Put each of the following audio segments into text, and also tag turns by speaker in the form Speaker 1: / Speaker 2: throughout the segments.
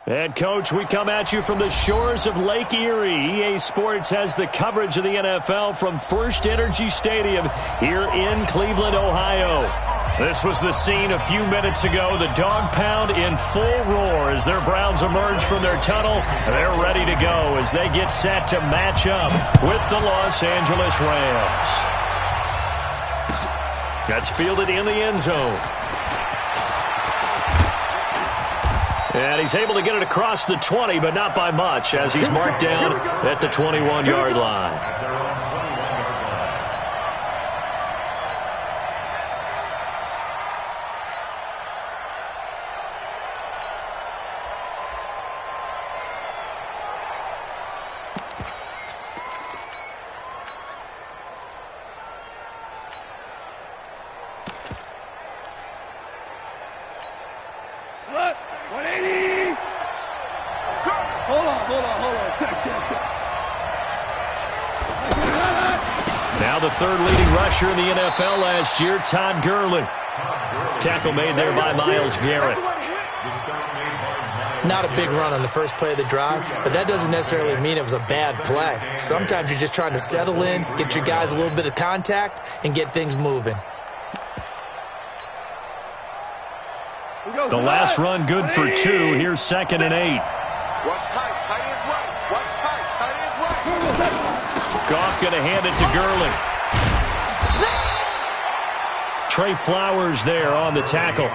Speaker 1: And, Coach, we come at you from the shores of Lake Erie. EA Sports has the coverage of the NFL from First Energy Stadium here in Cleveland, Ohio. This was the scene a few minutes ago. The dog pound in full roar as their Browns emerge from their tunnel. They're ready to go as they get set to match up with the Los Angeles Rams. That's fielded in the end zone. And he's able to get it across the 20, but not by much, as he's marked down at the 21-yard line. Now the third leading rusher in the NFL last year, Todd Gurley. Tackle made there by Myles Garrett.
Speaker 2: Not a big run on the first play of the drive, but that doesn't necessarily mean it was a bad play. Sometimes you're just trying to settle in, get your guys a little bit of contact, and get things moving.
Speaker 1: The last run good for 2. Here's 2nd and 8.
Speaker 3: Watch tight, tight is right. Watch tight, tight is right.
Speaker 1: Goff going to hand it to Gurley. Trey Flowers there on the tackle.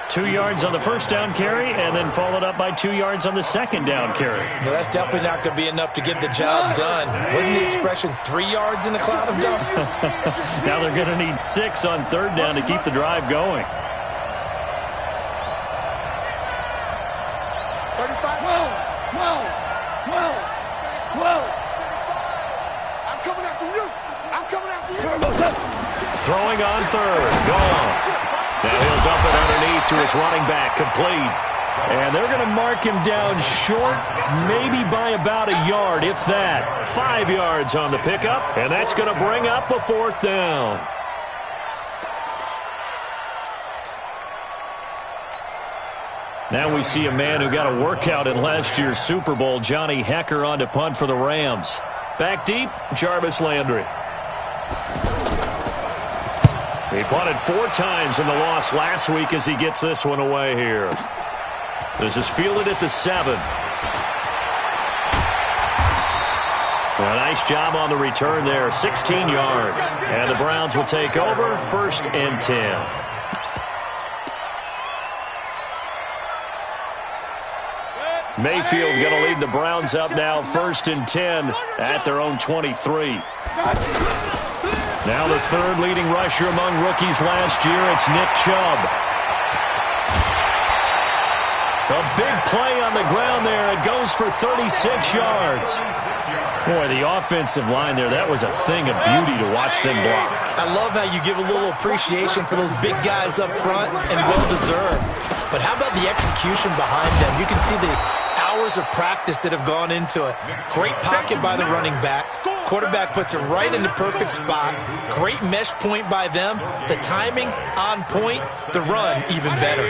Speaker 1: 2 yards on the first down carry, and then followed up by 2 yards on the second down carry.
Speaker 2: Well, that's definitely not going to be enough to get the job done. Wasn't the expression 3 yards in a cloud of dust?
Speaker 1: Now they're going to need 6 on third down to keep the drive going.
Speaker 3: 35. I'm coming after you. I'm coming after you.
Speaker 1: Throwing on third. Gone. Now he'll dump it underneath to his running back. Complete. And they're going to mark him down short, maybe by about a yard, if that. 5 yards on the pickup, and that's going to bring up a 4th down. Now we see a man who got a workout in last year's Super Bowl, Johnny Hekker, on to punt for the Rams. Back deep, Jarvis Landry. He punted 4 times in the loss last week as he gets this one away here. This is fielded at the 7. A nice job on the return there, 16 yards. And the Browns will take over, 1st and 10. Mayfield going to lead the Browns up now, 1st and 10 at their own 23. Now the third leading rusher among rookies last year, it's Nick Chubb. A big play on the ground there. It goes for 36 yards. Boy, the offensive line there, that was a thing of beauty to watch them block.
Speaker 2: I love how you give a little appreciation for those big guys up front, and well-deserved. But how about the execution behind them? You can see the hours of practice that have gone into it. Great pocket by the running back. Quarterback puts it right in the perfect spot. Great mesh point by them. The timing on point. The run even better.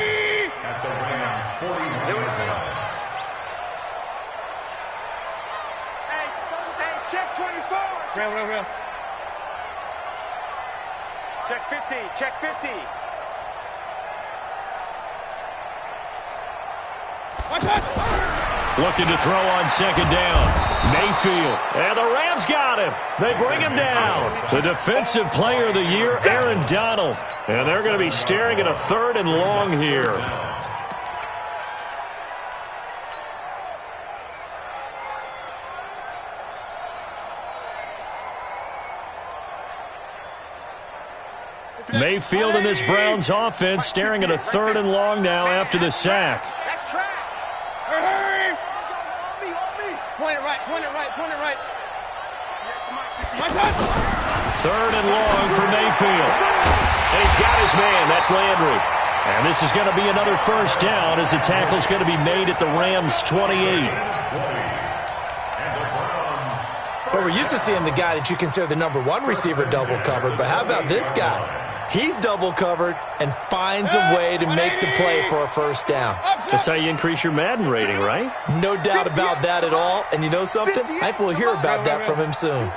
Speaker 3: Check 24. Real. Check 50. Check 50.
Speaker 1: Looking to throw on 2nd down. Mayfield. And the Rams got him. They bring him down. The defensive player of the year, Aaron Donald. And they're going to be staring at a 3rd and long here. Mayfield and this Browns offense staring at a 3rd and long now after the sack.
Speaker 3: That's track. Hurry. Point it right.
Speaker 1: 3rd and long for Mayfield. And he's got his man. That's Landry. And this is going to be another 1st down as the tackle's going to be made at the Rams' 28.
Speaker 2: Well, we're used to seeing the guy that you consider the #1 receiver double covered, but how about this guy? He's double covered and finds a way to make the play for a first down.
Speaker 1: That's how you increase your Madden rating, right?
Speaker 2: No doubt about that at all. And you know something? I think we'll hear about that from him soon.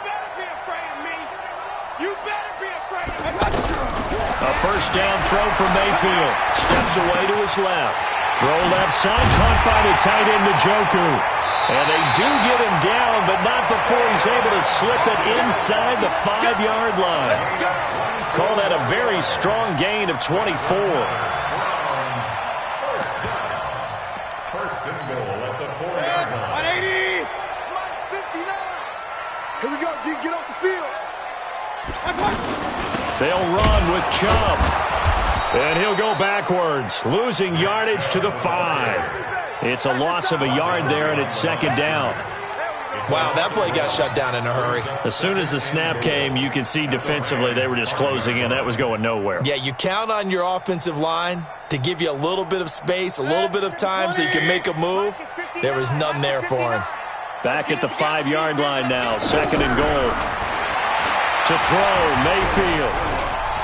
Speaker 1: A first down throw from Mayfield. Steps away to his left. Throw left side, caught by the tight end, Njoku. And they do get him down, but not before he's able to slip it inside the 5-yard line. Call that a very strong gain of 24.
Speaker 4: First and goal at the 4-yard line.
Speaker 3: 59. Here we go, G. Get off the field.
Speaker 1: They'll run with Chubb. And he'll go backwards, losing yardage to the 5. It's a loss of a yard there, and it's second down.
Speaker 2: Wow, that play got shut down in a hurry.
Speaker 1: As soon as the snap came, you could see defensively they were just closing in. That was going nowhere.
Speaker 2: Yeah, you count on your offensive line to give you a little bit of space, a little bit of time so you can make a move. There was none there for him.
Speaker 1: Back at the 5-yard line now, second and goal. To throw, Mayfield.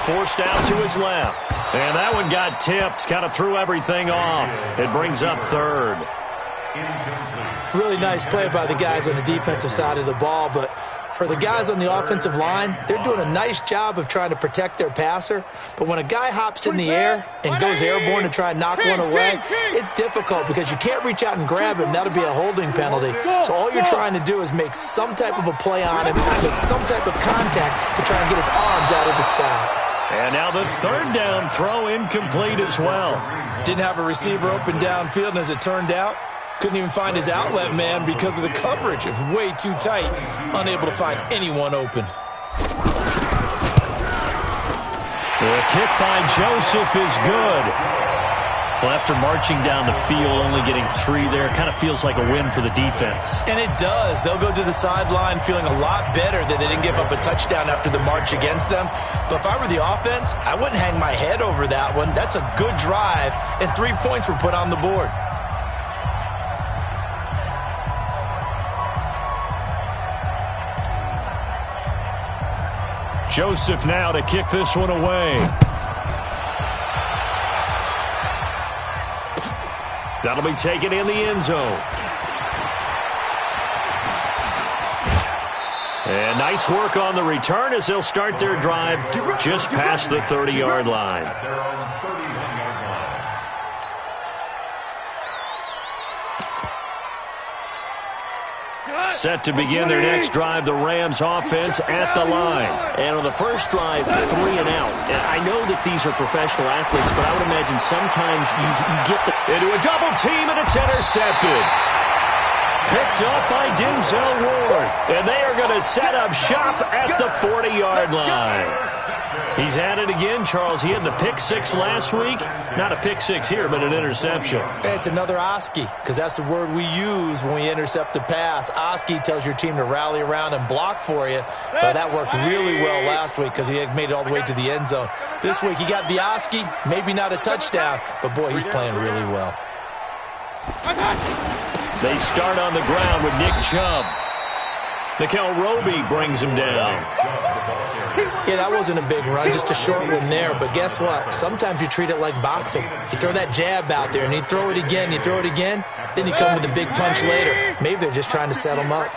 Speaker 1: Forced out to his left. And that one got tipped, kind of threw everything off. It brings up third.
Speaker 2: Really nice play by the guys on the defensive side of the ball, but for the guys on the offensive line, they're doing a nice job of trying to protect their passer. But when a guy hops in the air and goes airborne to try and knock one away, it's difficult because you can't reach out and grab him. That'll be a holding penalty. So all you're trying to do is make some type of a play on him, make some type of contact to try and get his arms out of the sky.
Speaker 1: And now the third down throw incomplete as well.
Speaker 2: Didn't have a receiver open downfield, and as it turned out, couldn't even find his outlet man because of the coverage. It was way too tight, unable to find anyone open.
Speaker 1: The kick by Joseph is good. Well, after marching down the field, only getting 3 there, kind of feels like a win for the defense.
Speaker 2: And it does. They'll go to the sideline feeling a lot better that they didn't give up a touchdown after the march against them. But if I were the offense, I wouldn't hang my head over that one. That's a good drive, and 3 points were put on the board.
Speaker 1: Joseph now to kick this one away. That'll be taken in the end zone. And nice work on the return as they'll start their drive just past the 30-yard line. Set to begin their next drive, the Rams offense at the line. And on the first drive, 3 and out. I know that these are professional athletes, but I would imagine sometimes you get into a double team and it's intercepted. Picked up by Denzel Ward. And they are going to set up shop at the 40-yard line. He's at it again, Charles. He had the pick 6 last week. Not a pick 6 here, but an interception.
Speaker 2: It's another Oski, because that's the word we use when we intercept a pass. Oski tells your team to rally around and block for you. But that worked really well last week because he had made it all the way to the end zone. This week he got the Oski, maybe not a touchdown, but boy, he's playing really well.
Speaker 1: They start on the ground with Nick Chubb. Nikel Roby brings him down.
Speaker 2: Yeah, that wasn't a big run, just a short one there. But guess what? Sometimes you treat it like boxing. You throw that jab out there, and you throw it again, then you come with a big punch later. Maybe they're just trying to set him up.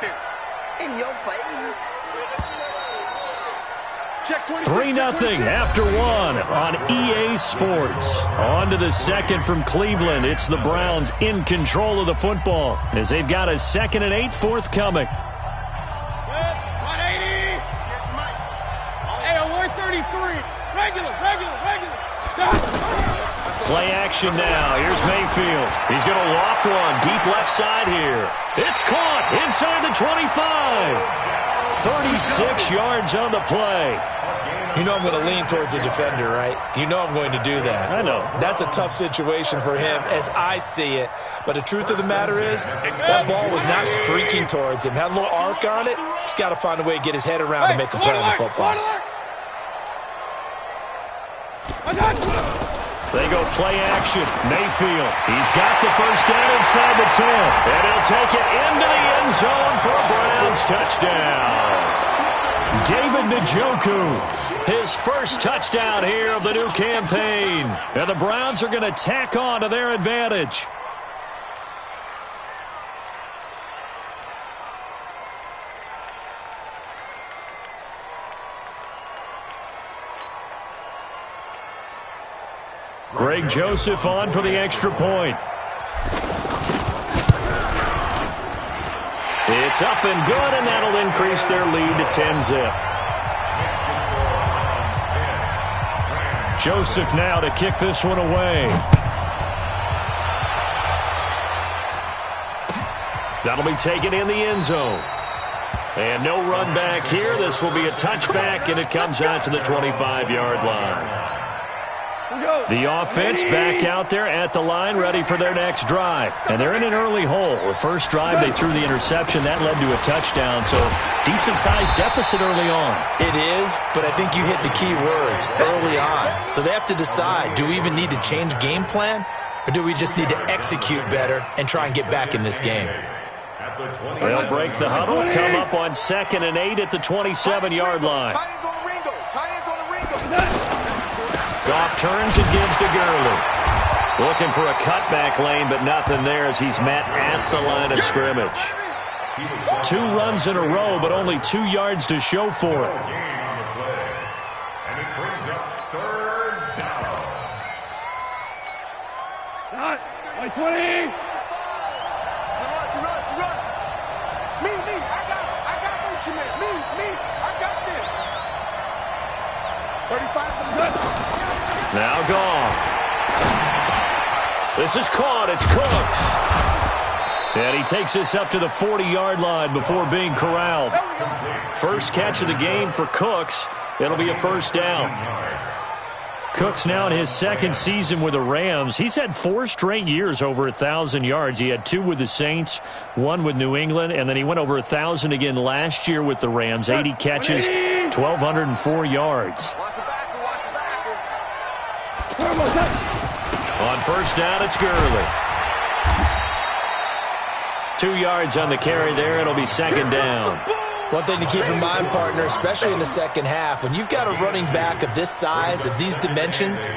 Speaker 3: In your face.
Speaker 1: 3-0 after 1 on EA Sports. On to the second from Cleveland. It's the Browns in control of the football as they've got a 2nd and 8 forthcoming. Play action now. Here's Mayfield. He's going to loft one deep left side here. It's caught inside the 25. 36 yards on the play.
Speaker 2: You know I'm going to lean towards the defender, right? You know I'm going to do that.
Speaker 1: I know.
Speaker 2: That's a tough situation for him as I see it. But the truth of the matter is, that ball was not streaking towards him. Had a little arc on it. He's got to find a way to get his head around to make a play on the football.
Speaker 1: They go play action. Mayfield. He's got the first down inside the 10. And he'll take it into the end zone for a Browns touchdown. David Njoku, his first touchdown here of the new campaign. And the Browns are going to tack on to their advantage. Greg Joseph on for the extra point. It's up and good, and that'll increase their lead to 10-zip. Joseph now to kick this one away. That'll be taken in the end zone. And no run back here. This will be a touchback, and it comes out to the 25-yard line. The offense back out there at the line, ready for their next drive. And they're in an early hole. The first drive, they threw the interception. That led to a touchdown, so decent-sized deficit early on.
Speaker 2: It is, but I think you hit the key words, early on. So they have to decide, do we even need to change game plan, or do we just need to execute better and try and get back in this game?
Speaker 1: They'll break the huddle, come up on 2nd and 8 at the 27-yard line. Goff turns and gives to Gurley. Looking for a cutback lane, but nothing there as he's met at the line of scrimmage. 2 runs in a row, but only 2 yards to show for it.
Speaker 4: And it brings up 3rd down.
Speaker 5: Shot. 20.
Speaker 3: Run. Me, I got this, man. Me, I got this. 35.
Speaker 1: Now Goff. This is caught. It's Cooks. And he takes this up to the 40-yard line before being corralled. First catch of the game for Cooks. It'll be a first down. Cooks now in his 2nd season with the Rams. He's had 4 straight years over 1,000 yards. He had 2 with the Saints, 1 with New England, and then he went over 1,000 again last year with the Rams. 80 catches, 1,204 yards. On first down, it's Gurley. 2 yards on the carry there. It'll be 2nd down.
Speaker 2: One thing to keep in mind, partner, especially in the second half, when you've got a running back of this size, of these dimensions,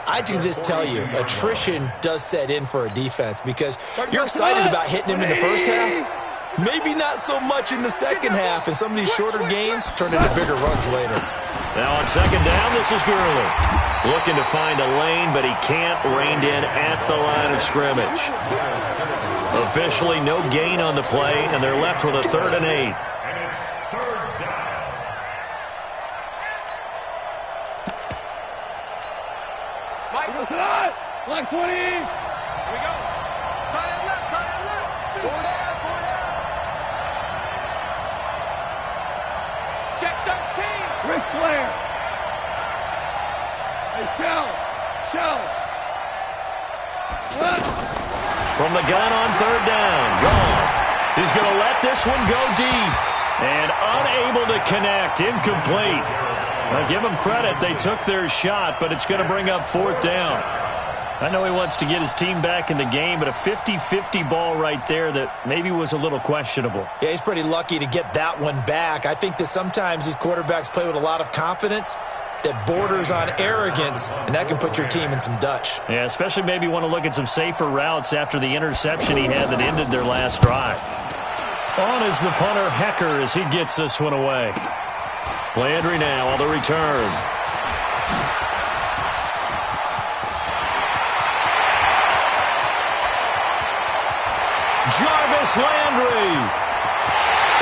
Speaker 2: I can just tell you, attrition does set in for a defense because you're excited about hitting him in the first half. Maybe not so much in the second half, and some of these shorter gains turn into bigger runs later.
Speaker 1: Now on 2nd down, this is Gurley. Looking to find a lane, but he can't. Reined in at the line of scrimmage. Officially no gain on the play, and they're left with a 3rd and 8.
Speaker 4: And it's 3rd down.
Speaker 5: Like 20. Here
Speaker 3: we go. Cut it left. 4 down. Check 13.
Speaker 5: Ric Flair. Hey, Shell.
Speaker 1: From the gun on 3rd down. Goff. He's going to let this one go deep. And unable to connect. Incomplete. Now give them credit. They took their shot, but it's going to bring up 4th down. I know he wants to get his team back in the game, but a 50-50 ball right there that maybe was a little questionable.
Speaker 2: Yeah, he's pretty lucky to get that one back. I think that sometimes these quarterbacks play with a lot of confidence that borders on arrogance, and that can put your team in some Dutch.
Speaker 1: Yeah, especially maybe want to look at some safer routes after the interception he had that ended their last drive. On is the punter, Hecker, as he gets this one away. Landry now on the return. Jarvis Landry.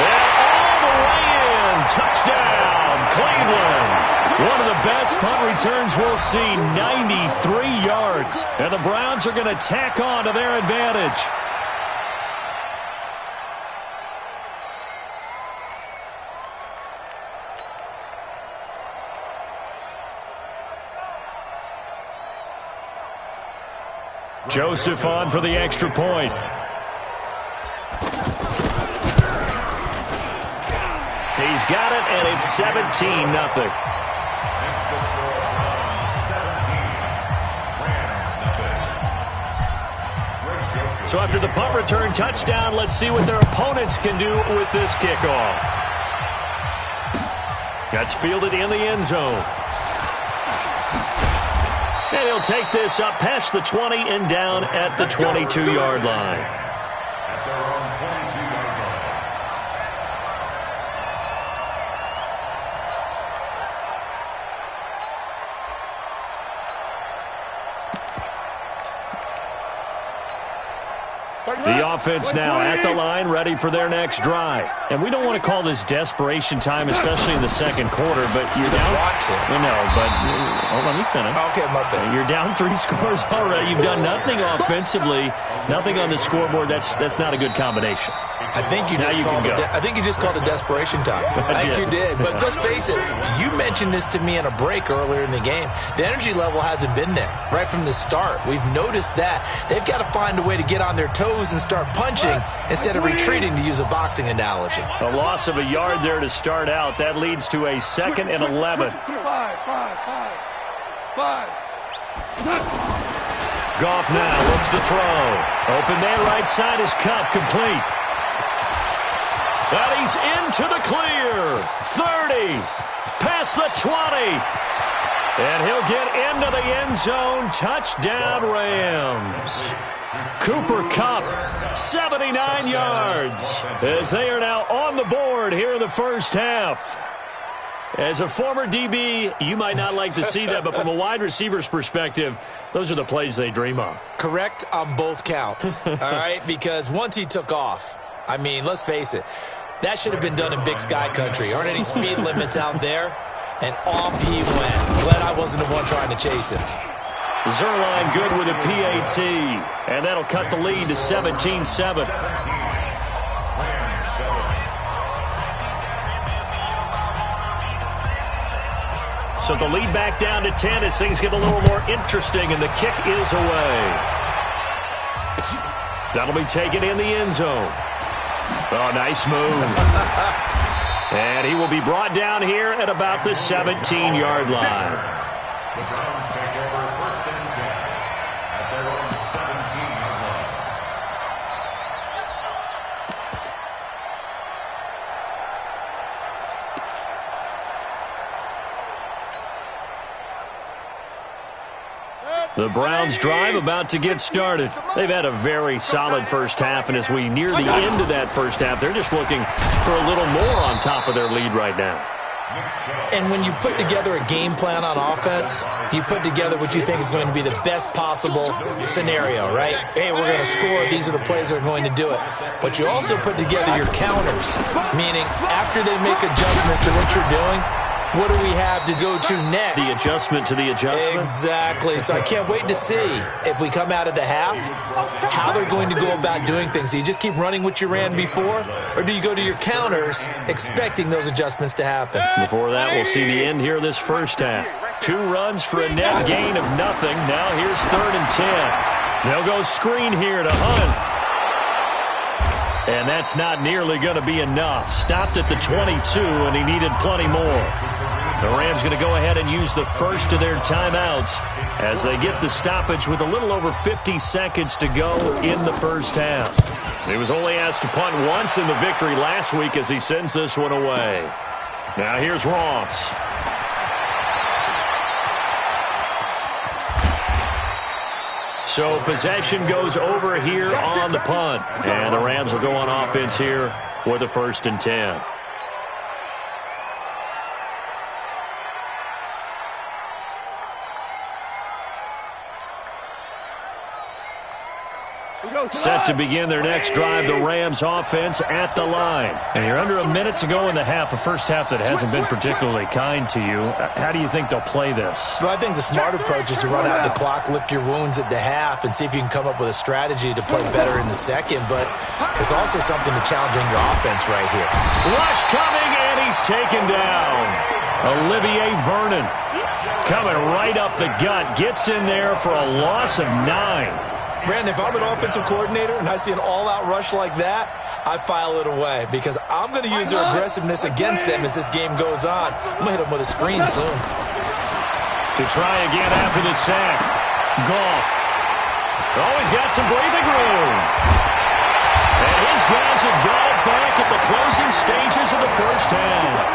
Speaker 1: And all the way in. Touchdown, Cleveland. One of the best punt returns we'll see, 93 yards. And the Browns are going to tack on to their advantage. Joseph on for the extra point. He's got it, and it's 17-0. So after the punt return touchdown, let's see what their opponents can do with this kickoff. That's fielded in the end zone. And he'll take this up past the 20 and down at the 22-yard line.
Speaker 4: At their own 22-yard line.
Speaker 1: The offense now at the line, ready for their next drive. And we don't want to call this desperation time, especially in the second quarter, but you're down. Let me finish.
Speaker 2: Okay, my bad.
Speaker 1: You're down 3 scores already. You've done nothing offensively, nothing on the scoreboard. That's not a good combination.
Speaker 2: I think you just called it desperation time. I think you did. But let's face it, you mentioned this to me in a break earlier in the game. The energy level hasn't been there right from the start. We've noticed that. They've got to find a way to get on their toes and start punching instead of retreating, to use a boxing analogy.
Speaker 1: A loss of a yard there to start out. That leads to a 2nd and 11.
Speaker 5: Five.
Speaker 1: Goff now looks to throw. Open man right side is Cup, complete. And he's into the clear. 30. Past the 20. And he'll get into the end zone. Touchdown, Rams. Cooper Kupp, 79 yards, as they are now on the board here in the first half. As a former DB, you might not like to see that, but from a wide receiver's perspective, those are the plays they dream of.
Speaker 2: Correct on both counts, all right? Because once he took off, I mean, let's face it, that should have been done in Big Sky Country. Aren't any speed limits out there? And off he went. Glad I wasn't the one trying to chase him.
Speaker 1: Zerline good with a PAT, and that'll cut the lead to 17-7. So the lead back down to 10 as things get a little more interesting, and the kick is away. That'll be taken in the end zone. Oh, nice move. And he will be brought down here at about the 17-yard line.
Speaker 4: The Browns take over 1st and 10 at their own 17-yard line.
Speaker 1: The Browns drive about to get started. They've had a very solid first half, and as we near the end of that first half, they're just looking for a little more on top of their lead right now.
Speaker 2: And when you put together a game plan on offense, you put together what you think is going to be the best possible scenario, right? Hey, we're going to score. These are the plays that are going to do it. But you also put together your counters, meaning after they make adjustments to what you're doing, what do we have to go to next?
Speaker 1: The adjustment to the adjustment?
Speaker 2: Exactly. So I can't wait to see if we come out of the half, how they're going to go about doing things. Do you just keep running what you ran before, or do you go to your counters expecting those adjustmants to happen?
Speaker 1: Before that, we'll see the end here of this first half. 2 runs for a net gain of nothing. Now here's 3rd and 10. They'll go screen here to Hunt. And that's not nearly going to be enough. Stopped at the 22, and he needed plenty more. The Rams going to go ahead and use the first of their timeouts as they get the stoppage with a little over 50 seconds to go in the first half. He was only asked to punt once in the victory last week as he sends this one away. Now here's Ross. So possession goes over here on the punt. And the Rams will go on offense here with a 1st and 10. Set to begin their next drive, the Rams offense at the line. And you're under a minute to go in the half, a first half that hasn't been particularly kind to you. How do you think they'll play this?
Speaker 2: Well, I think the smart approach is to run out the clock, lick your wounds at the half, and see if you can come up with a strategy to play better in the second. But there's also something to challenging your offense right here.
Speaker 1: Rush coming, and he's taken down. Olivier Vernon coming right up the gut, gets in there for a loss of 9.
Speaker 2: Brandon, if I'm an offensive coordinator and I see an all-out rush like that, I file it away because I'm going to use their aggressiveness against them as this game goes on. I'm going to hit them with a screen soon.
Speaker 1: To try again after the sack. Goff. Always got some breathing room. And his guys have got it back at the closing stages of the first half.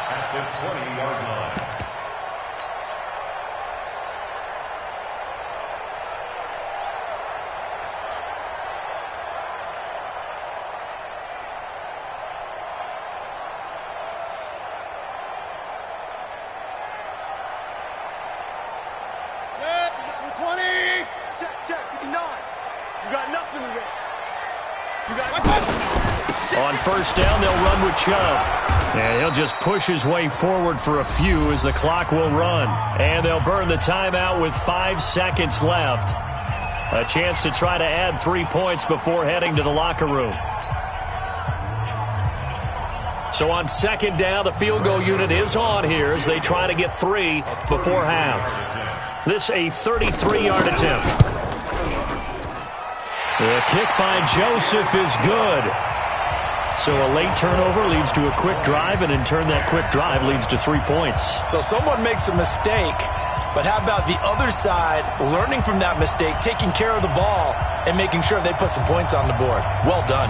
Speaker 4: At the 20-yard line.
Speaker 3: Check, 59. You got nothing in there. You got
Speaker 1: On first down, they'll run with Chubb. And he'll just push his way forward for a few as the clock will run. And they'll burn the timeout with 5 seconds left. A chance to try to add 3 points before heading to the locker room. So on second down, the field goal unit is on here as they try to get 3 before half. This a 33-yard attempt. The kick by Joseph is good. So a late turnover leads to a quick drive, and in turn that quick drive leads to 3 points.
Speaker 2: So someone makes a mistake, but how about the other side learning from that mistake, taking care of the ball, and making sure they put some points on the board? Well done.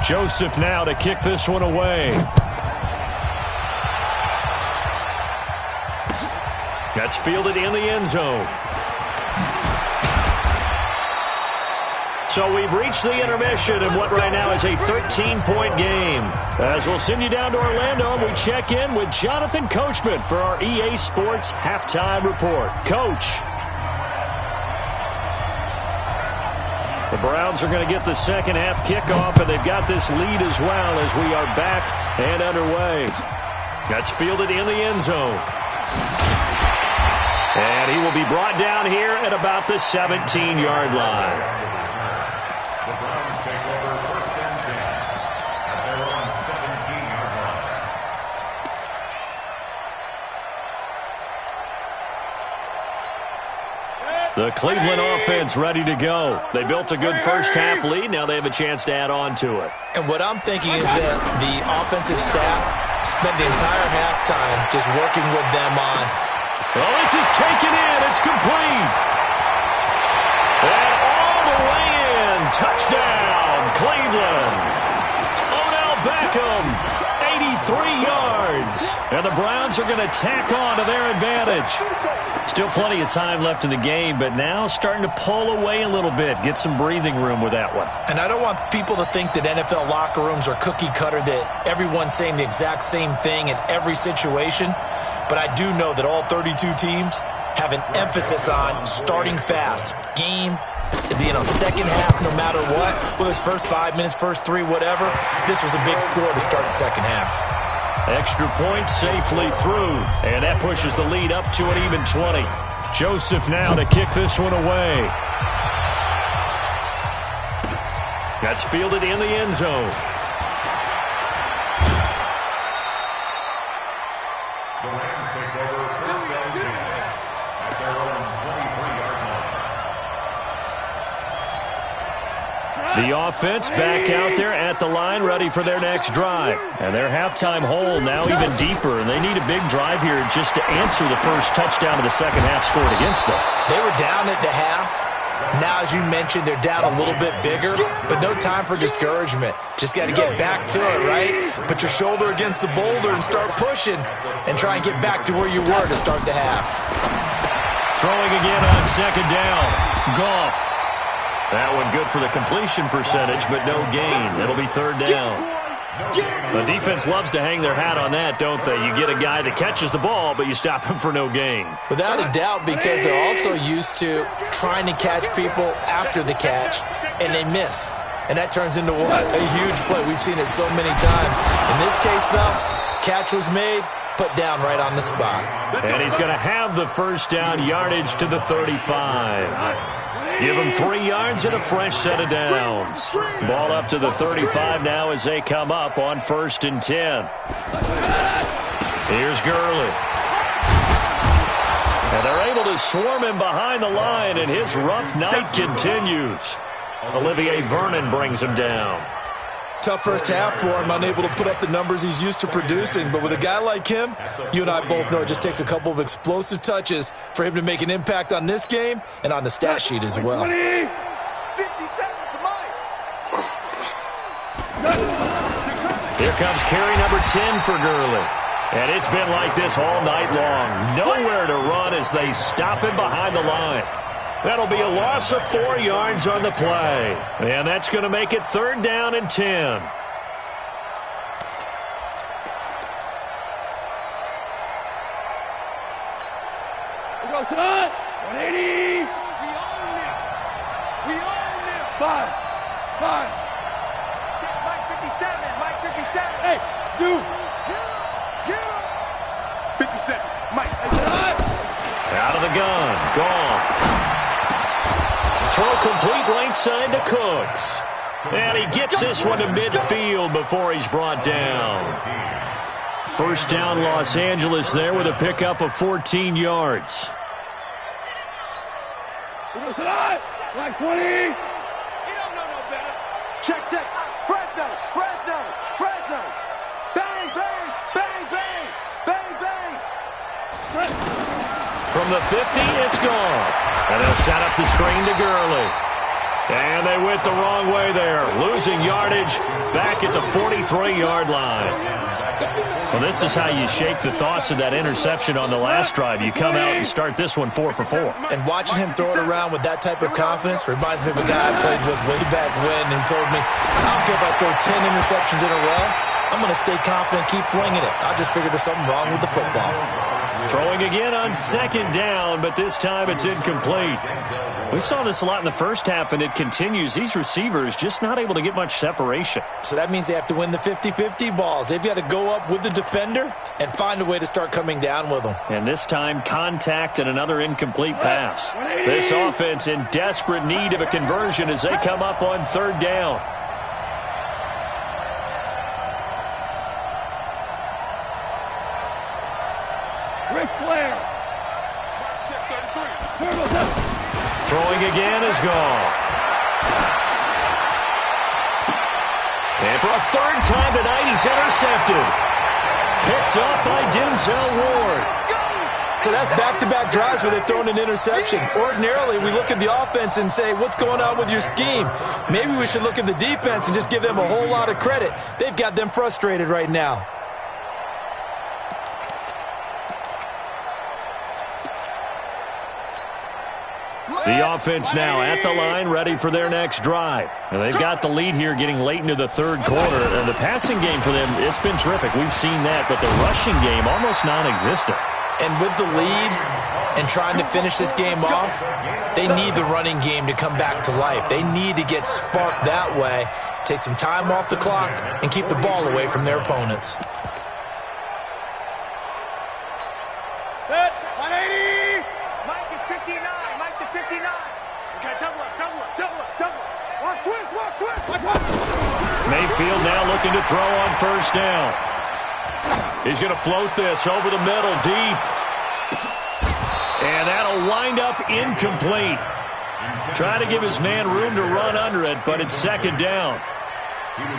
Speaker 1: Joseph now to kick this one away. That's fielded in the end zone. So we've reached the intermission in what right now is a 13-point game. As we'll send you down to Orlando, and we check in with Jonathan Coachman for our EA Sports Halftime Report. Coach. The Browns are going to get the second half kickoff, and they've got this lead as well as we are back and underway. That's fielded in the end zone. And he will be brought down here at about the 17-yard line.
Speaker 4: The Browns take over first and 10 at their own 17-yard line.
Speaker 1: The Cleveland offense ready to go. They built a good first half lead. Now they have a chance to add on to it.
Speaker 2: And what I'm thinking is that the offensive staff spent the entire halftime just working with them on.
Speaker 1: Well, this is taken in. It's complete. And all the way in. Touchdown, Cleveland. Odell Beckham, 83 yards. And the Browns are going to tack on to their advantage. Still plenty of time left in the game, but now starting to pull away a little bit. Get some breathing room with that one.
Speaker 2: And I don't want people to think that NFL locker rooms are cookie cutter, that everyone's saying the exact same thing in every situation. But I do know that all 32 teams have an emphasis on starting fast. Game, second half, no matter what. Whether it's first 5 minutes, first 3, whatever. This was a big score to start the second half.
Speaker 1: Extra point safely through, and that pushes the lead up to an even 20. Joseph now to kick this one away. That's fielded in the end zone.
Speaker 4: The Rams take over first and 10 at their own 23-yard line.
Speaker 1: The offense back out there at the line, ready for their next drive. And their halftime hole now even deeper, and they need a big drive here just to answer the first touchdown of the second half scored against them.
Speaker 2: They were down at the half. Now, as you mentioned, they're down a little bit bigger, but no time for discouragement. Just got to get back to it, right? Put your shoulder against the boulder and start pushing and try and get back to where you were to start the half.
Speaker 1: Throwing again on second down. Goff. That one good for the completion percentage, but no gain. It'll be third down. The defense loves to hang their hat on that, don't they? You get a guy that catches the ball, but you stop him for no gain.
Speaker 2: Without a doubt, because they're also used to trying to catch people after the catch, and they miss. And that turns into what? A huge play. We've seen it so many times. In this case, though, catch was made, put down right on the spot.
Speaker 1: And he's going to have the first down yardage to the 35. Give them 3 yards and a fresh set of downs. Ball up to the 35 now as they come up on first and 10. Here's Gurley. And they're able to swarm him behind the line, and his rough night continues. Olivier Vernon brings him down.
Speaker 2: tough first half for him, unable to put up the numbers he's used to producing. But with a guy like him, you and I both know it just takes a couple of explosive touches for him to make an impact on this game and on the stat sheet as well.
Speaker 3: 50 seconds to Mike.
Speaker 1: Here comes carry number 10 for Gurley. And it's been like this all night long. Nowhere to run as they stop him behind the line. That'll be a loss of 4 yards on the play. And that's going to make it 3rd down and 10.
Speaker 5: We go tonight. 180.
Speaker 3: We own this.
Speaker 5: 5.
Speaker 3: Check Mike 57. Mike 57.
Speaker 5: Hey, Stu.
Speaker 3: Get him. 57. Mike.
Speaker 5: Hey, tonight.
Speaker 1: Out of the gun. Gone. Throw complete right side to Cooks. And he gets this one to midfield before he's brought down. 1st down Los Angeles there with a pickup of 14 yards.
Speaker 5: We go tonight. Like 20.
Speaker 3: You don't know no better. Check. Fresno. Bang, bang, bang, bang, bang, bang.
Speaker 1: From the 50, it's gone. And they'll set up the screen to Gurley. And they went the wrong way there, losing yardage back at the 43-yard line. Well, this is how you shake the thoughts of that interception on the last drive. You come out and start this one 4 for 4.
Speaker 2: And watching him throw it around with that type of confidence reminds me of a guy I played with way back when who told me, I don't care if I throw 10 interceptions in a row. I'm going to stay confident, keep flinging it. I just figured there's something wrong with the football.
Speaker 1: Throwing again on 2nd down, but this time it's incomplete. We saw this a lot in the first half, and it continues. These receivers just not able to get much separation.
Speaker 2: So that means they have to win the 50-50 balls. They've got to go up with the defender and find a way to start coming down with them.
Speaker 1: And this time, contact and another incomplete pass. This offense in desperate need of a conversion as they come up on 3rd down.
Speaker 5: Ric Flair.
Speaker 1: Throwing again is gone. And for a 3rd time tonight, he's intercepted. Picked up by Denzel Ward.
Speaker 2: So that's back-to-back drives where they've thrown an interception. Ordinarily, we look at the offense and say, what's going on with your scheme? Maybe we should look at the defense and just give them a whole lot of credit. They've got them frustrated right now.
Speaker 1: The offense now at the line, ready for their next drive. And they've got the lead here getting late into the 3rd quarter. And the passing game for them, it's been terrific. We've seen that, but the rushing game almost non-existent.
Speaker 2: And with the lead and trying to finish this game off, they need the running game to come back to life. They need to get sparked that way, take some time off the clock, and keep the ball away from their opponents.
Speaker 5: Set. 180.
Speaker 3: Mike is 59. Mike to 59. Okay, double up. Watch twist.
Speaker 1: Mayfield now looking to throw on 1st down. He's going to float this over the middle deep. And that'll wind up incomplete. Try to give his man room to run under it, but it's 2nd down.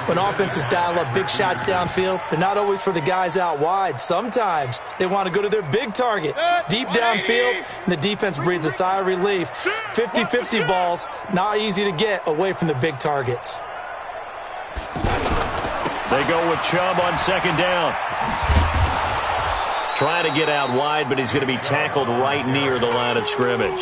Speaker 2: When offenses dial up big shots downfield, they're not always for the guys out wide. Sometimes they want to go to their big target, deep downfield, and the defense breathes a sigh of relief. 50-50 balls, not easy to get away from the big targets.
Speaker 1: They go with Chubb on 2nd down. Trying to get out wide, but he's going to be tackled right near the line of scrimmage.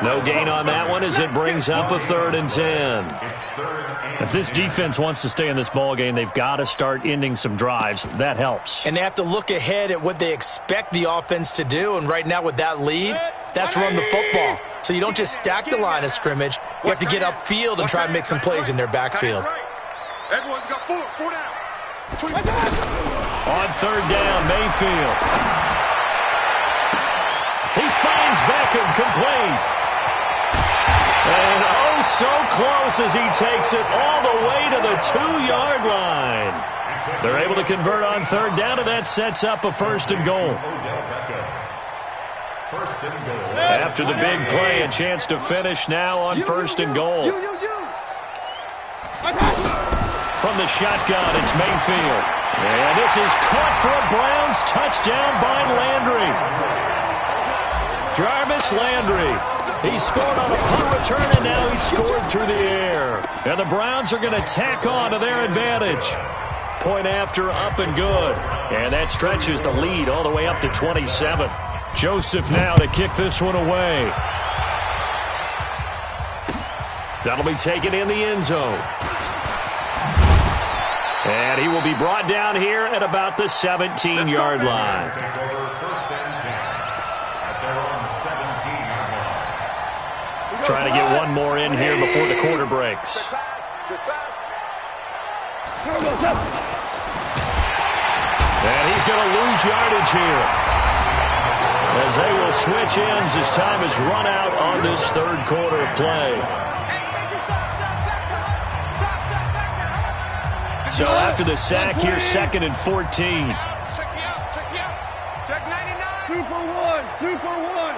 Speaker 1: No gain on that one as it brings up a 3rd and 10. If this defense wants to stay in this ball game, they've got to start ending some drives. That helps.
Speaker 2: And they have to look ahead at what they expect the offense to do. And right now with that lead, that's run the football. So you don't just stack the line of scrimmage. You have to get upfield and try and make some plays in their backfield.
Speaker 3: Everyone's got 4 down.
Speaker 1: On 3rd down, Mayfield. He finds Beckham complete. And oh, so close as he takes it all the way to the 2-yard line. They're able to convert on 3rd down, and that sets up a 1st and goal. After the big play, a chance to finish now on 1st and goal. the shotgun. It's Mayfield. And this is caught for a Browns touchdown by Landry. Jarvis Landry. He scored on a punt return, and now he's scored through the air. And the Browns are going to tack on to their advantage. Point after, up and good. And that stretches the lead all the way up to 27. Joseph now to kick this one away. That'll be taken in the end zone. And he will be brought down here at about the 17-yard line. Trying to get one more in here before the quarter breaks. And he's going to lose yardage here, as they will switch ends as time is run out on this third quarter of play. So after the sack here, 2nd and 14.
Speaker 3: Check you out. Check 99.
Speaker 5: Super one.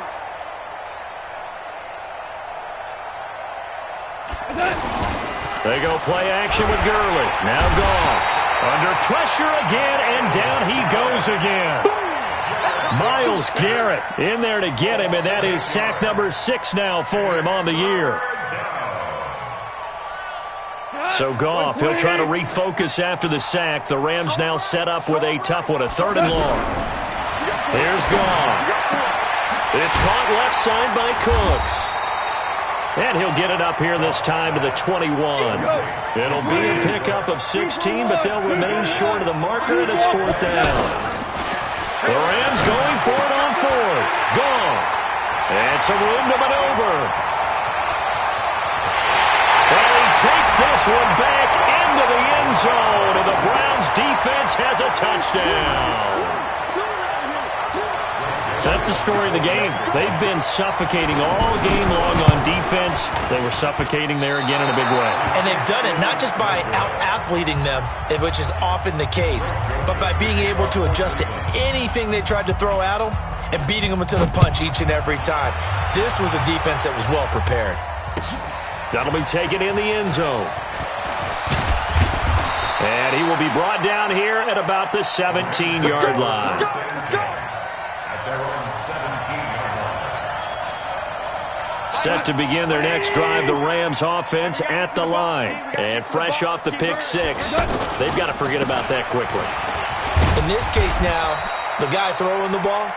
Speaker 1: They go play action with Gurley. Now Goff. Under pressure again, and down he goes again. Myles Garrett in there to get him, and that is sack number 6 now for him on the year. So Goff, he'll try to refocus after the sack. The Rams now set up with a tough one, a 3rd and long. Here's Goff. It's caught left side by Cooks. And he'll get it up here this time to the 21. It'll be a pickup of 16, but they'll remain short of the marker, and it's 4th down. The Rams going for it on 4th. Goff. And some room to maneuver. And he takes this one back into the end zone, and the Browns defense has a touchdown. So that's the story of the game. They've been suffocating all game long on defense. They were suffocating there again in a big way.
Speaker 2: And they've done it not just by out-athleting them, which is often the case, but by being able to adjust to anything they tried to throw at them and beating them to the punch each and every time. This was a defense that was well prepared.
Speaker 1: That'll be taken in the end zone. And he will be brought down here at about the 17-yard line. Set to begin their next drive, the Rams offense at the line. And fresh off the pick 6, they've got to forget about that quickly.
Speaker 2: In this case now, the guy throwing the ball,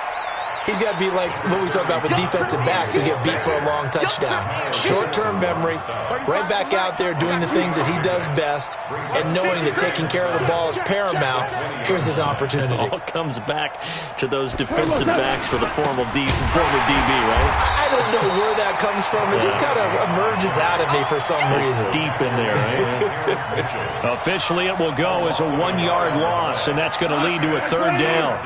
Speaker 2: he's got to be like what we talk about with defensive backs who get beat for a long touchdown. Short-term memory, right back out there doing the things that he does best, and knowing that taking care of the ball is paramount. Here's his opportunity.
Speaker 1: It all comes back to those defensive backs for the former DB, right?
Speaker 2: I don't know where that comes from. It just kind of emerges out of me for some reason.
Speaker 1: It's deep in there, right? Officially, it will go as a 1-yard loss, and that's going to lead to a 3rd down.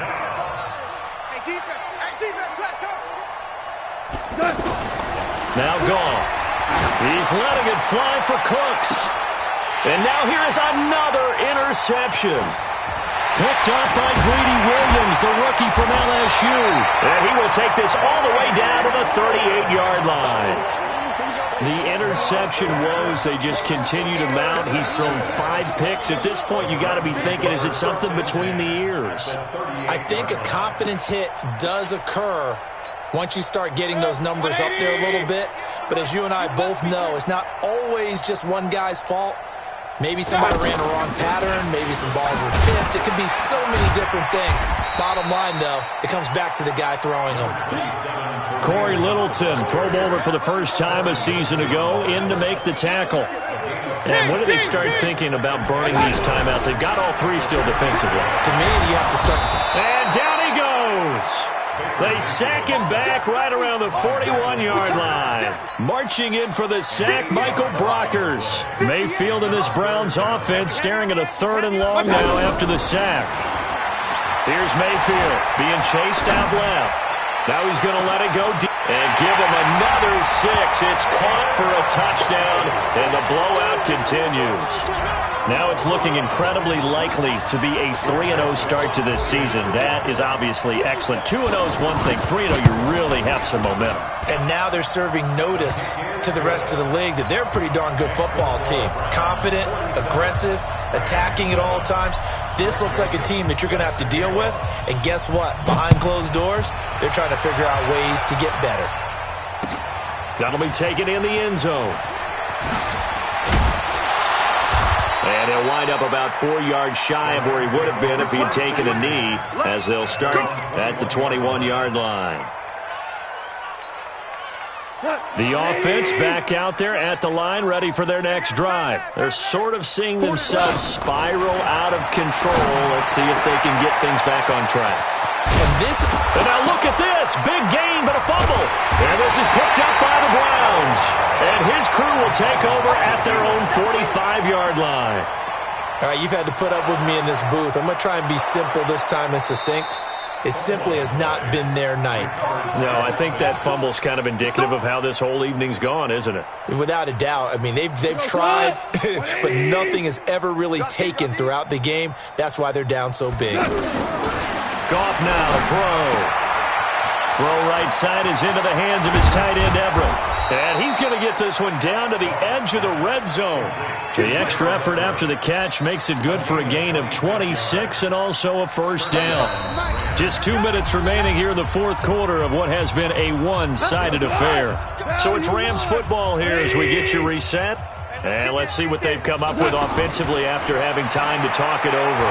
Speaker 1: Now Goff. He's letting it fly for Cooks. And now here is another interception. Picked up by Greedy Williams, the rookie from LSU. And he will take this all the way down to the 38-yard line. The interception woes, they just continue to mount. He's thrown 5 picks. At this point, you got to be thinking, is it something between the ears?
Speaker 2: I think a confidence hit does occur once you start getting those numbers up there a little bit. But as you and I both know, it's not always just one guy's fault. Maybe somebody ran a wrong pattern. Maybe some balls were tipped. It could be so many different things. Bottom line, though, it comes back to the guy throwing them.
Speaker 1: Corey Littleton, Pro Bowler for the first time a season ago, in to make the tackle. And when do they start thinking about burning these timeouts? They've got all 3 still defensively.
Speaker 2: To me, you have to start.
Speaker 1: And down he goes. They sack him back right around the 41-yard line. Marching in for the sack, Michael Brockers. Mayfield in this Browns offense staring at a 3rd and long now after the sack. Here's Mayfield being chased out left. Now he's going to let it go deep and give him another 6. It's caught for a touchdown, and the blowout continues. Now it's looking incredibly likely to be a 3-0 start to this season. That is obviously excellent. 2-0 is one thing. 3-0, you really have some momentum.
Speaker 2: And now they're serving notice to the rest of the league that they're a pretty darn good football team. Confident, aggressive, attacking at all times. This looks like a team that you're going to have to deal with. And guess what? Behind closed doors, they're trying to figure out ways to get better.
Speaker 1: That'll be taken in the end zone. And he'll wind up about 4 yards shy of where he would have been if he had taken a knee, as they'll start at the 21-yard line. The offense back out there at the line, ready for their next drive. They're sort of seeing themselves spiral out of control. Let's see if they can get things back on track.
Speaker 2: And
Speaker 1: now look at this. Big gain, but a fumble. And this is picked up by the Browns. And his crew will take over at their own 45-yard line.
Speaker 2: All right, you've had to put up with me in this booth. I'm going to try and be simple this time and succinct. It simply has not been their night.
Speaker 1: No, I think that fumble's kind of indicative of how this whole evening's gone, isn't it?
Speaker 2: Without a doubt. I mean, they've tried, but nothing has ever really taken throughout the game. That's why they're down so big.
Speaker 1: Goff now, throw. Throw right side is into the hands of his tight end, Everett. And he's going to get this one down to the edge of the red zone. The extra effort after the catch makes it good for a gain of 26 and also a first down. Just 2 minutes remaining here in the fourth quarter of what has been a one-sided affair. So it's Rams football here as we get you reset. And let's see what they've come up with offensively after having time to talk it over.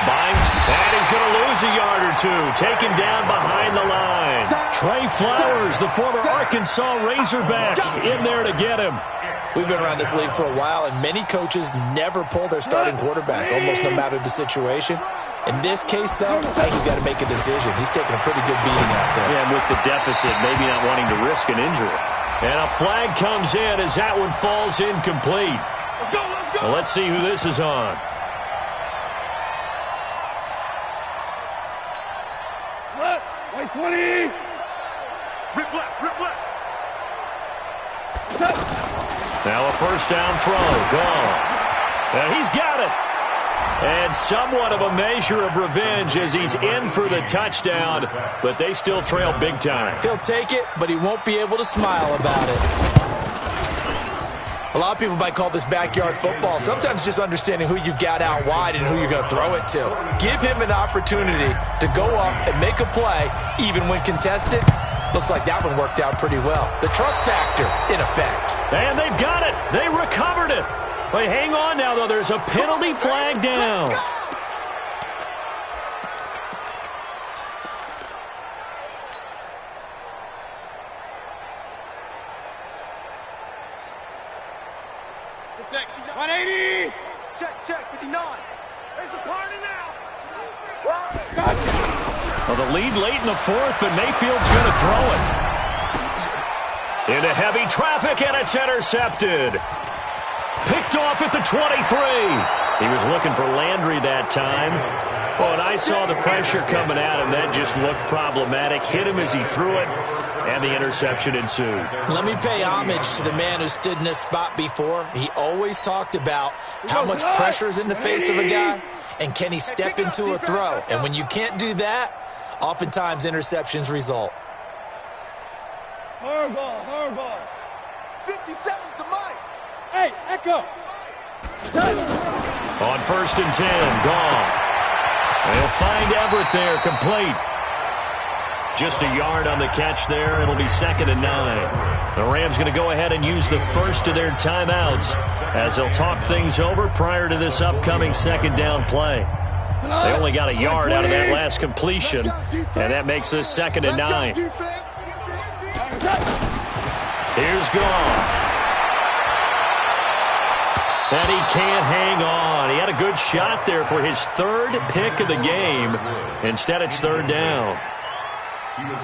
Speaker 1: Bind, and he's going to lose a yard or two. Taken down behind the line. Trey Flowers, the former Arkansas Razorback, in there to get him.
Speaker 2: We've been around this league for a while, and many coaches never pull their starting quarterback, almost no matter the situation. In this case, though, I think he's got to make a decision. He's taking a pretty good beating out there.
Speaker 1: Yeah, and with the deficit, maybe not wanting to risk an injury. And a flag comes in as that one falls incomplete. Well, let's see who this is on.
Speaker 5: White 20.
Speaker 3: Rip left, rip left.
Speaker 1: Now a first down throw, gone. And he's got it. And somewhat of a measure of revenge as he's in for the touchdown, but they still trail big time.
Speaker 2: He'll take it, but he won't be able to smile about it. A lot of people might call this backyard football. Sometimes just understanding who you've got out wide and who you're going to throw it to. Give him an opportunity to go up and make a play, even when contested. Looks like that one worked out pretty well. The trust factor, in effect.
Speaker 1: And they've got it. They recovered it. But hang on now, though. There's a penalty flag down.
Speaker 5: Check, 180.
Speaker 3: Check, 59. There's a party now.
Speaker 1: Well, the lead late in the fourth, but Mayfield's going to throw it. Into heavy traffic, and it's intercepted. Picked off at the 23. He was looking for Landry that time. Well, and I saw the pressure coming at him. That just looked problematic. Hit him as he threw it, and the interception ensued.
Speaker 2: Let me pay homage to the man who stood in this spot before. He always talked about how much pressure is in the face of a guy, and can he step into a throw. And when you can't do that, oftentimes interceptions result.
Speaker 5: Hardball.
Speaker 3: 57's the mic.
Speaker 5: Hey, Echo.
Speaker 1: On 1st and 10, Goff. They'll find Everett there, complete. Just a yard on the catch there. It'll be 2nd and 9. The Rams going to go ahead and use the first of their timeouts as they'll talk things over prior to this upcoming 2nd down play. They only got a yard out of that last completion, and that makes this 2nd and 9. Here's Goff. And he can't hang on. He had a good shot there for his 3rd pick of the game. Instead, it's 3rd down.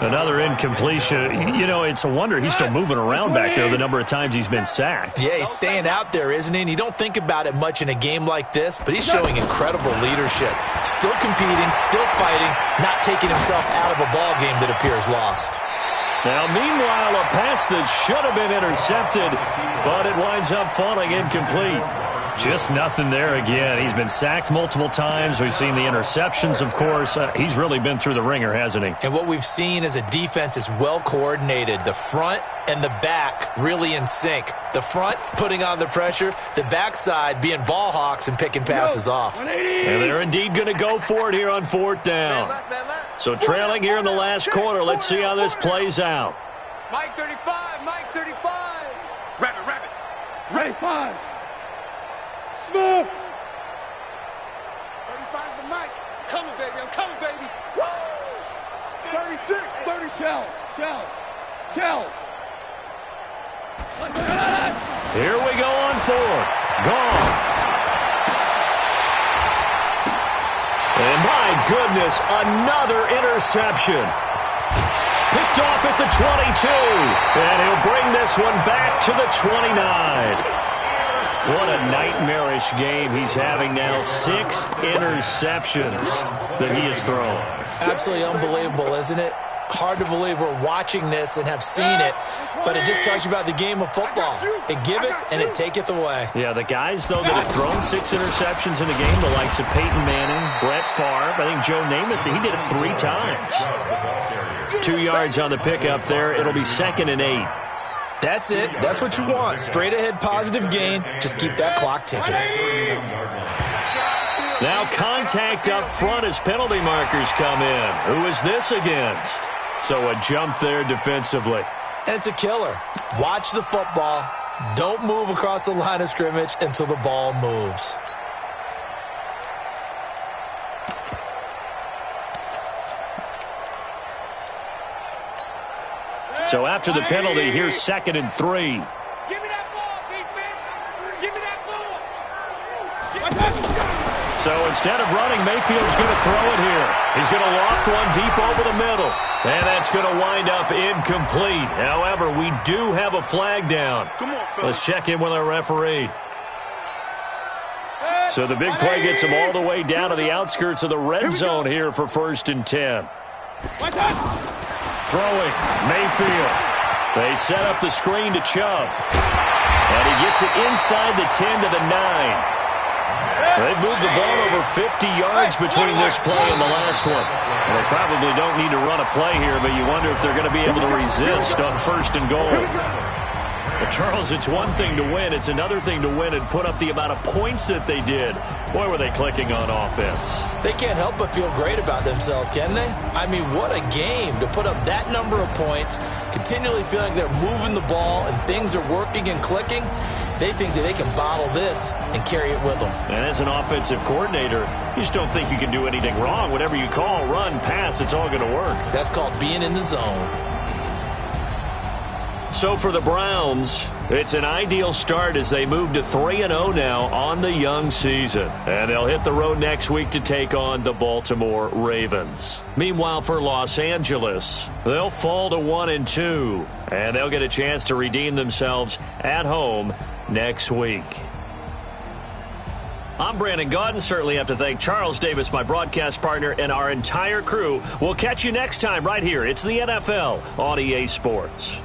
Speaker 1: Another incompletion. You know, it's a wonder he's still moving around back there the number of times he's been sacked.
Speaker 2: Yeah, he's staying out there, isn't he? And you don't think about it much in a game like this, but he's showing incredible leadership. Still competing, still fighting, not taking himself out of a ball game that appears lost.
Speaker 1: Now, meanwhile, a pass that should have been intercepted, but it winds up falling incomplete. Just nothing there again. He's been sacked multiple times. We've seen the interceptions, of course. He's really been through the ringer, hasn't he?
Speaker 2: And what we've seen is a defense is well coordinated. The front and the back really in sync. The front putting on the pressure, the backside being ball hawks and picking passes off.
Speaker 1: And they're indeed going to go for it here on 4th down. So trailing here in the last quarter. Let's see how this plays out.
Speaker 3: Mike 35, Mike 35. Rabbit.
Speaker 5: Ready, 5. Smooth.
Speaker 3: 35's the mic. Coming, baby. I'm coming, baby. Woo! 36, 30.
Speaker 5: Shell.
Speaker 1: Here we go on 4th. Gone. And my goodness, another interception. Picked off at the 22. And he'll bring this one back to the 29. What a nightmarish game he's having now. 6 interceptions that he has thrown.
Speaker 2: Absolutely unbelievable, isn't it? Hard to believe we're watching this and have seen it, but it just tells you about the game of football. It giveth and it taketh away.
Speaker 1: Yeah, the guys, though, that have thrown 6 interceptions in a game, the likes of Peyton Manning, Brett Favre, I think Joe Namath, he did it 3 times. 2 yards on the pickup there. It'll be 2nd and 8.
Speaker 2: That's it. That's what you want. Straight ahead positive gain. Just keep that clock ticking.
Speaker 1: Now contact up front as penalty markers come in. Who is this against? So a jump there defensively.
Speaker 2: And it's a killer. Watch the football. Don't move across the line of scrimmage until the ball moves.
Speaker 1: So after the penalty, here's 2nd and 3.
Speaker 3: Give me that ball, defense. Give me that ball.
Speaker 1: So instead of running, Mayfield's going to throw it here. He's going to loft one deep over the middle. And that's going to wind up incomplete. However, we do have a flag down. Let's check in with our referee. So the big play gets him all the way down to the outskirts of the red zone here for 1st and 10. Throwing, Mayfield. They set up the screen to Chubb. And he gets it inside the 10 to the 9. They've moved the ball over 50 yards between this play and the last one. And they probably don't need to run a play here, but you wonder if they're going to be able to resist on 1st and goal. But Charles, it's one thing to win. It's another thing to win and put up the amount of points that they did. Boy, were they clicking on offense.
Speaker 2: They can't help but feel great about themselves, can they? I mean, what a game to put up that number of points, continually feeling they're moving the ball and things are working and clicking. They think that they can bottle this and carry it with them.
Speaker 1: And as an offensive coordinator, you just don't think you can do anything wrong. Whatever you call, run, pass, it's all going to work.
Speaker 2: That's called being in the zone.
Speaker 1: So for the Browns, it's an ideal start as they move to 3-0 now on the young season. And they'll hit the road next week to take on the Baltimore Ravens. Meanwhile, for Los Angeles, they'll fall to 1-2. And they'll get a chance to redeem themselves at home next week. I'm Brandon Gaudin. Certainly have to thank Charles Davis, my broadcast partner, and our entire crew. We'll catch you next time right here. It's the NFL on EA Sports.